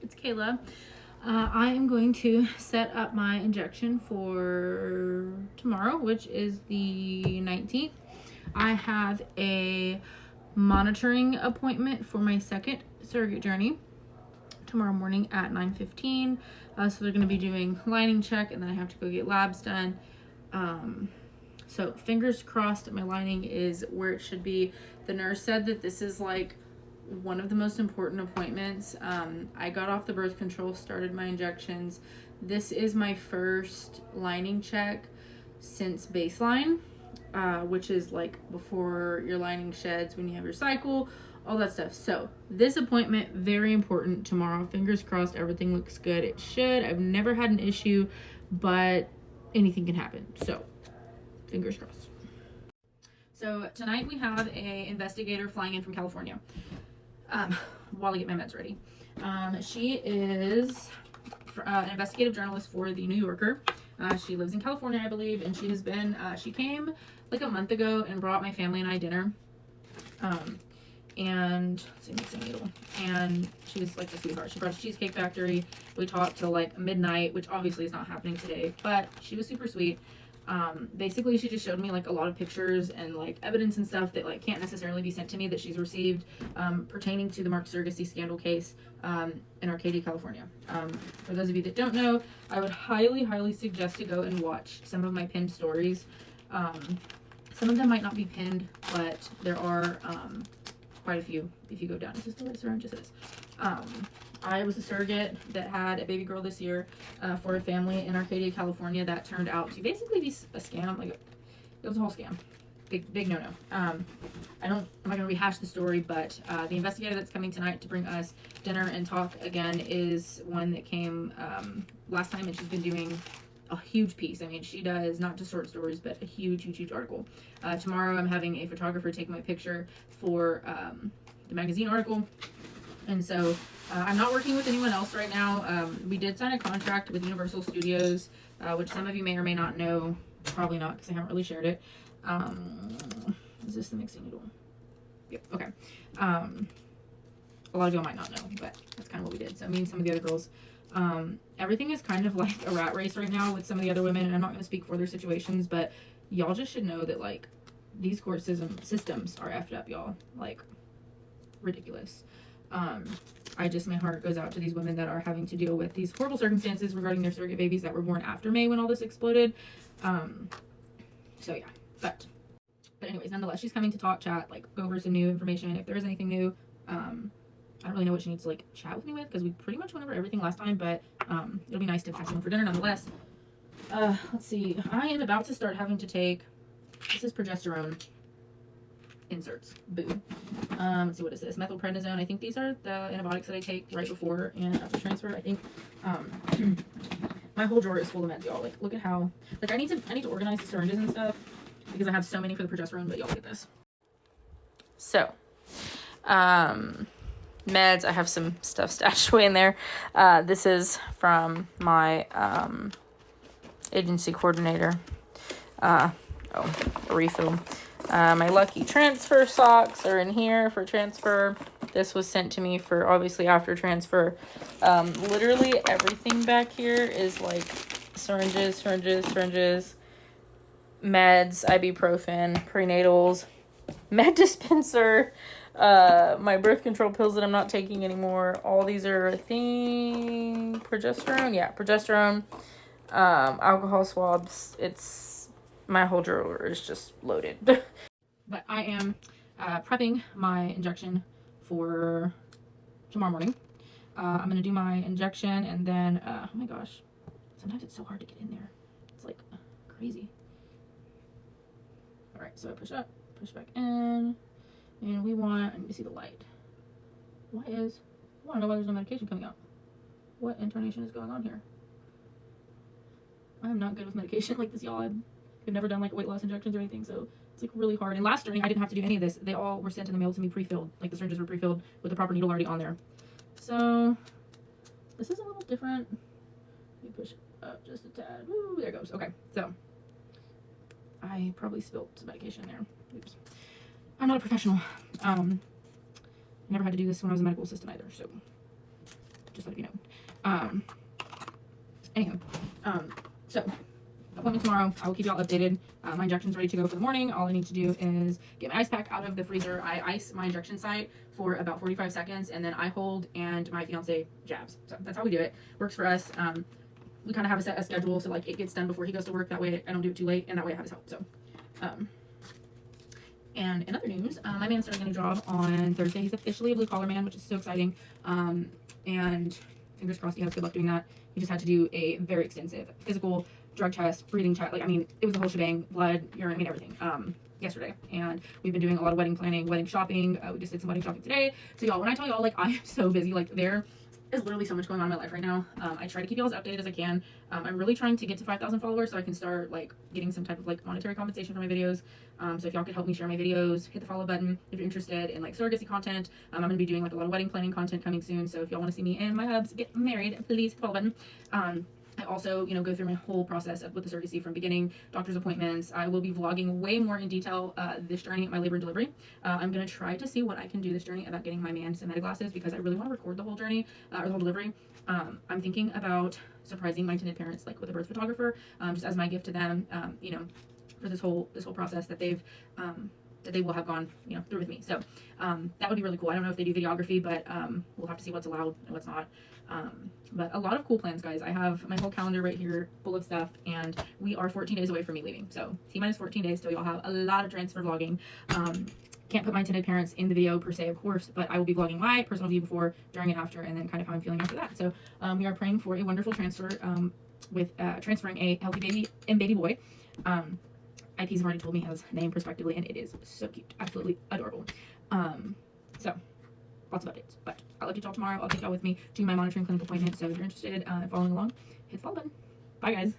it's Kayla. I am going to set up my injection for tomorrow, which is the 19th. I have a monitoring appointment for my second surrogate journey tomorrow morning at 9:15. So they're going to be doing lining check, and then I have to go get labs done. So fingers crossed my lining is where it should be. The nurse said that this is like one of the most important appointments. I got off the birth control, started my injections. This is my first lining check since baseline, which is like before your lining sheds, when you have your cycle, all that stuff. So this appointment, very important tomorrow. Fingers crossed everything looks good. It should. I've never had an issue, but anything can happen. So fingers crossed. So tonight we have a investigator flying in from California while I get my meds ready. She is an investigative journalist for The New Yorker. She lives in California, I believe, and she has been, she came like a month ago and brought my family and I dinner. And let's see, mixing needle. And she was like a sweetheart. She brought a Cheesecake Factory. We talked till like midnight, which obviously is not happening today, but she was super sweet. Basically she just showed me like a lot of pictures and like evidence and stuff that like can't necessarily be sent to me that she's received pertaining to the Mark surrogacy scandal case in Arcadia, California. For those of you that don't know, I would highly suggest to go and watch some of my pinned stories. Some of them might not be pinned, but there are quite a few if you go down. Is this the way this orange is? I was a surrogate that had a baby girl this year for a family in Arcadia, California that turned out to basically be a scam. Like, it was a whole scam. Big no-no. I'm not going to rehash the story, but the investigator that's coming tonight to bring us dinner and talk again is one that came last time, and she's been doing a huge piece. I mean, she does not just short stories, but a huge article. Tomorrow I'm having a photographer take my picture for the magazine article. And so I'm not working with anyone else right now. We did sign a contract with Universal Studios, which some of you may or may not know. Probably not, because I haven't really shared it. Is this the mixing needle? Yep, okay. A lot of y'all might not know, but that's kind of what we did. So me and some of the other girls, everything is kind of like a rat race right now with some of the other women, and I'm not going to speak for their situations, but y'all just should know that like these court systems are effed up, y'all. Like, ridiculous. My heart goes out to these women that are having to deal with these horrible circumstances regarding their surrogate babies that were born after May when all this exploded. So yeah, but anyways, nonetheless, she's coming to talk, chat, like go over some new information. If there is anything new, I don't really know what she needs to like chat with me with, because we pretty much went over everything last time, but it'll be nice to have someone for dinner nonetheless. Let's see, I am about to start having to take, this is progesterone inserts. Boo. Let's see, what is this? Methylprednisone. I think these are the antibiotics that I take right before and after transfer. I think my whole drawer is full of meds, y'all. Like, look at how, like, I need to organize the syringes and stuff because I have so many for the progesterone, but y'all look at this. So meds, I have some stuff stashed away in there. This is from my agency coordinator. A refill. My lucky transfer socks are in here for transfer. This was sent to me for obviously after transfer. Literally everything back here is like syringes, meds, ibuprofen, prenatals, med dispenser, my birth control pills that I'm not taking anymore. All these are, I think, progesterone. Yeah, progesterone, alcohol swabs. My whole drawer is just loaded. But I am prepping my injection for tomorrow morning. I'm going to do my injection, and then, oh my gosh, sometimes it's so hard to get in there. It's like crazy. All right, so I push up, push back in, and we need to see the light. I want to know why there's no medication coming out. What intonation is going on here? I am not good with medication like this, y'all. I've never done like weight loss injections or anything, so it's like really hard. And last journey I didn't have to do any of this. They all were sent in the mail to me pre-filled. Like the syringes were pre-filled with the proper needle already on there. So this is a little different. Let me push up just a tad. Woo, there it goes. Okay, so I probably spilled some medication in there. Oops. I'm not a professional. Never had to do this when I was a medical assistant either, so just let you know. Anywho, so appointment tomorrow. I will keep you all updated. My injection's ready to go for the morning. All I need to do is get my ice pack out of the freezer. I ice my injection site for about 45 seconds, and then I hold and my fiance jabs. So that's how we do it. Works for us. We kind of have a schedule, so like it gets done before he goes to work. That way I don't do it too late, and that way I have his help. So, and in other news, my man's starting a new job on Thursday. He's officially a blue collar man, which is so exciting. And fingers crossed he has good luck doing that. He just had to do a very extensive physical, drug test, breathing test. Like, I mean, it was the whole shebang, blood, urine, I mean, everything, yesterday. And we've been doing a lot of wedding planning, wedding shopping. We just did some wedding shopping today. So y'all, when I tell y'all, like, I'm so busy, like, there is literally so much going on in my life right now. I try to keep y'all as updated as I can. I'm really trying to get to 5,000 followers so I can start, like, getting some type of, like, monetary compensation for my videos. So if y'all could help me share my videos, hit the follow button if you're interested in, like, surrogacy content. I'm going to be doing, like, a lot of wedding planning content coming soon. So if y'all want to see me and my hubs get married, please hit the follow button. I also, go through my whole process with the surrogacy from beginning, doctor's appointments. I will be vlogging way more in detail this journey, my labor and delivery. I'm going to try to see what I can do this journey about getting my man some meta glasses because I really want to record the whole journey or the whole delivery. I'm thinking about surprising my intended parents like with a birth photographer, just as my gift to them, for this whole process that they will have gone, through with me. So that would be really cool. I don't know if they do videography, but we'll have to see what's allowed and what's not. But a lot of cool plans, guys. I have my whole calendar right here full of stuff, and we are 14 days away from me leaving. So T-minus 14 days, so y'all have a lot of transfer vlogging. Can't put my intended parents in the video per se, of course, but I will be vlogging my personal view before, during, and after, and then kind of how I'm feeling after that. So we are praying for a wonderful transfer with transferring a healthy baby and baby boy. IPs have already told me his name prospectively, and it is so cute, absolutely adorable. So lots of updates, but I'll update y'all tomorrow. I'll take y'all with me to my monitoring clinic appointment. So if you're interested in following along, hit the follow button. Bye, guys.